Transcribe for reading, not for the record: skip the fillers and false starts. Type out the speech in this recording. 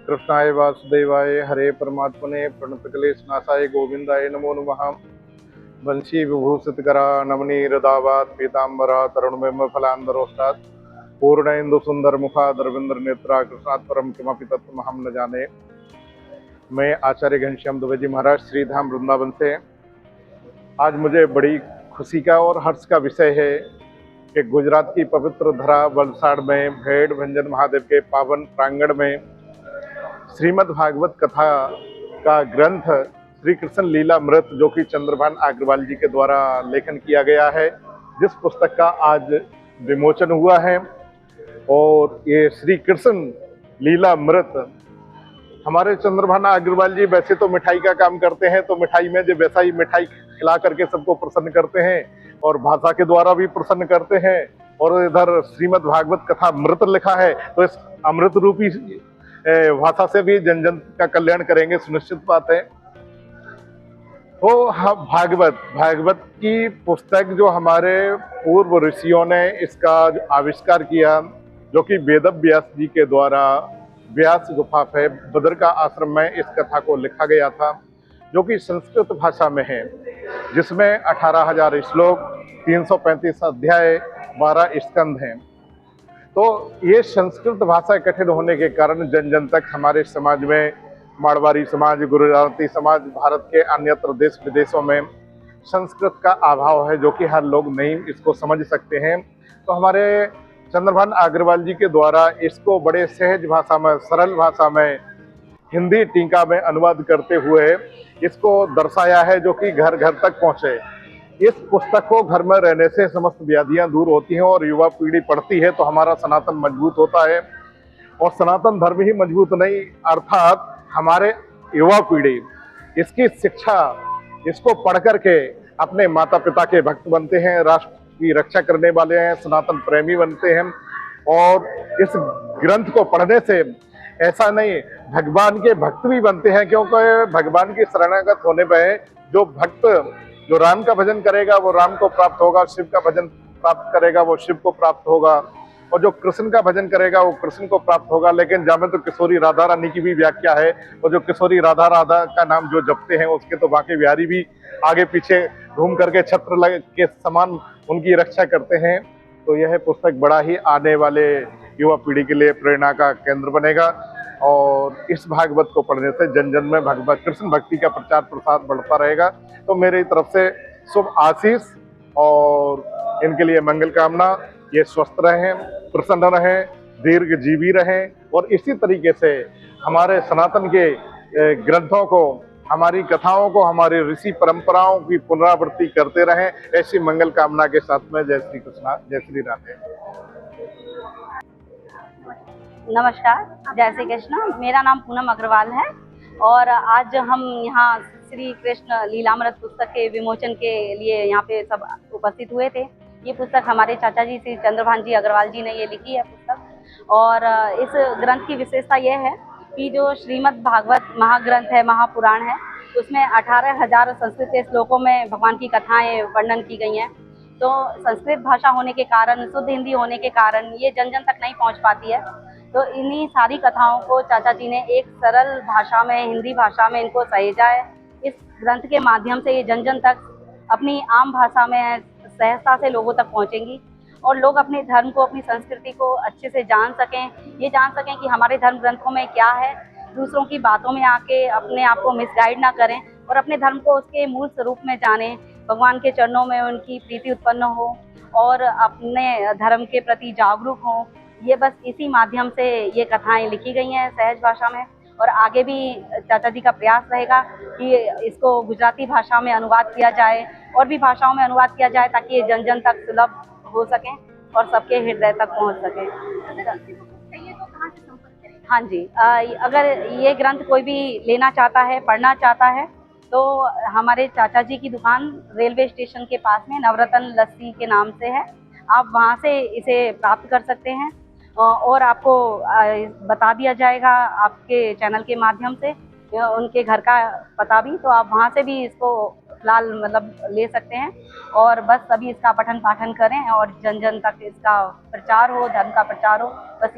कृष्णाय वासुदेवाय हरे परमात्मने प्रणतक्लेशनाशाय गोविंदाय नमो नमः। वंशी विभूषितकरा नवनीरदावात पीताम्बरा तरुणमेव फलांबरोष्टात् पूर्णेन्दु सुंदर मुखा दरविंद्र नेत्रा कृष्णात् परम किमपि तत्त्वमहं न जाने। मैं आचार्य घनश्याम दुबे जी महाराज श्रीधाम वृंदावन से। आज मुझे बड़ी खुशी का और हर्ष का विषय है कि गुजरात की पवित्र धरा वलसाड़ में भेड़ भंजन महादेव के पावन प्रांगण में श्रीमद् भागवत कथा का ग्रंथ श्री कृष्ण लीलामृत, जो कि चंद्रभान अग्रवाल जी के द्वारा लेखन किया गया है, जिस पुस्तक का आज विमोचन हुआ है। और ये श्री कृष्ण लीलामृत, हमारे चंद्रभान अग्रवाल जी वैसे तो मिठाई का काम करते हैं, तो मिठाई में जो वैसा ही मिठाई खिला करके सबको प्रसन्न करते हैं और भाषा के द्वारा भी प्रसन्न करते हैं। और इधर श्रीमद् भागवत कथा अमृत लिखा है, तो इस अमृत रूपी भाषा से भी जन जन का कल्याण करेंगे, सुनिश्चित बात है। तो हाँ, भागवत की पुस्तक जो हमारे पूर्व ऋषियों ने इसका आविष्कार किया, जो कि वेद व्यास जी के द्वारा व्यास गुफा है बद्र का आश्रम में इस कथा को लिखा गया था, जो कि संस्कृत भाषा में है, जिसमें 18,000 श्लोक, 335 अध्याय, 12 स्कंध हैं। तो ये संस्कृत भाषा कठिन होने के कारण जन जन तक हमारे समाज में, मारवाड़ी समाज, गुजराती समाज, भारत के अन्यत्र देश विदेशों में संस्कृत का अभाव है, जो कि हर लोग नहीं इसको समझ सकते हैं। तो हमारे चंद्रभान अग्रवाल जी के द्वारा इसको बड़े सहज भाषा में, सरल भाषा में, हिंदी टीका में अनुवाद करते हुए इसको दर्शाया है, जो कि घर घर तक पहुंचे। इस पुस्तक को घर में रहने से समस्त व्याधियां दूर होती हैं और युवा पीढ़ी पढ़ती है तो हमारा सनातन मजबूत होता है। और सनातन धर्म ही मजबूत नहीं, अर्थात हमारे युवा पीढ़ी इसकी शिक्षा, इसको पढ़ करके अपने माता पिता के भक्त बनते हैं, राष्ट्र की रक्षा करने वाले हैं, सनातन प्रेमी बनते हैं। और इस ग्रंथ को पढ़ने से ऐसा नहीं, भगवान के भक्त भी बनते हैं, क्योंकि भगवान की शरणागत होने पर जो भक्त, जो राम का भजन करेगा वो राम को प्राप्त होगा, शिव का भजन प्राप्त करेगा वो शिव को प्राप्त होगा, और जो कृष्ण का भजन करेगा वो कृष्ण को प्राप्त होगा। लेकिन जहाँ में तो किशोरी राधा रानी की भी व्याख्या है, और जो किशोरी राधा का नाम जो जपते हैं उसके तो बाकी बिहारी भी आगे पीछे घूम करके छत्र लग के समान उनकी रक्षा करते हैं। तो यह पुस्तक बड़ा ही आने वाले युवा पीढ़ी के लिए प्रेरणा का केंद्र बनेगा, और इस भागवत को पढ़ने से जन जन में भगवत कृष्ण भक्ति का प्रचार प्रसार बढ़ता रहेगा। तो मेरी तरफ से शुभ आशीष और इनके लिए मंगल कामना। ये स्वस्थ रहें, प्रसन्न रहें, दीर्घ जीवी रहें, और इसी तरीके से हमारे सनातन के ग्रंथों को, हमारी कथाओं को, हमारी ऋषि परंपराओं की पुनरावृत्ति करते रहें। ऐसी मंगल कामना के साथ में जय श्री कृष्णा, जय श्री राधे। नमस्कार, जय श्री कृष्ण। मेरा नाम पूनम अग्रवाल है और आज हम यहाँ श्री कृष्ण लीलामृत पुस्तक के विमोचन के लिए यहाँ पे सब उपस्थित हुए थे। ये पुस्तक हमारे चाचा जी श्री चंद्रभान जी अग्रवाल जी ने ये लिखी है पुस्तक। और इस ग्रंथ की विशेषता यह है कि जो श्रीमद् भागवत महाग्रंथ है, महापुराण है, उसमें 18,000 संस्कृत श्लोकों में भगवान की कथाएँ वर्णन की गई हैं। तो संस्कृत भाषा होने के कारण, शुद्ध हिंदी होने के कारण ये जन जन तक नहीं पहुँच पाती है। तो इन्हीं सारी कथाओं को चाचा जी ने एक सरल भाषा में, हिंदी भाषा में इनको सहेजा है। इस ग्रंथ के माध्यम से ये जन जन तक अपनी आम भाषा में सहजता से लोगों तक पहुंचेंगी और लोग अपने धर्म को, अपनी संस्कृति को अच्छे से जान सकें, ये जान सकें कि हमारे धर्म ग्रंथों में क्या है, दूसरों की बातों में आके अपने आप को मिसगाइड ना करें और अपने धर्म को उसके मूल स्वरूप में जानें, भगवान के चरणों में उनकी प्रीति उत्पन्न हो और अपने धर्म के प्रति जागरूक हों। ये बस इसी माध्यम से ये कथाएं लिखी गई हैं सहज भाषा में, और आगे भी चाचा जी का प्रयास रहेगा कि इसको गुजराती भाषा में अनुवाद किया जाए और भी भाषाओं में अनुवाद किया जाए, ताकि ये जन जन तक सुलभ हो सकें और सबके हृदय तक पहुंच सकें। हाँ जी, अगर ये ग्रंथ कोई भी लेना चाहता है, पढ़ना चाहता है, तो हमारे चाचा जी की दुकान रेलवे स्टेशन के पास में नवरत्न लस्सी के नाम से है, आप वहाँ से इसे प्राप्त कर सकते हैं। और आपको बता दिया जाएगा आपके चैनल के माध्यम से उनके घर का पता भी, तो आप वहाँ से भी इसको फिलहाल मतलब ले सकते हैं। और बस सभी इसका पठन पाठन करें और जन जन तक इसका प्रचार हो, धर्म का प्रचार हो, बस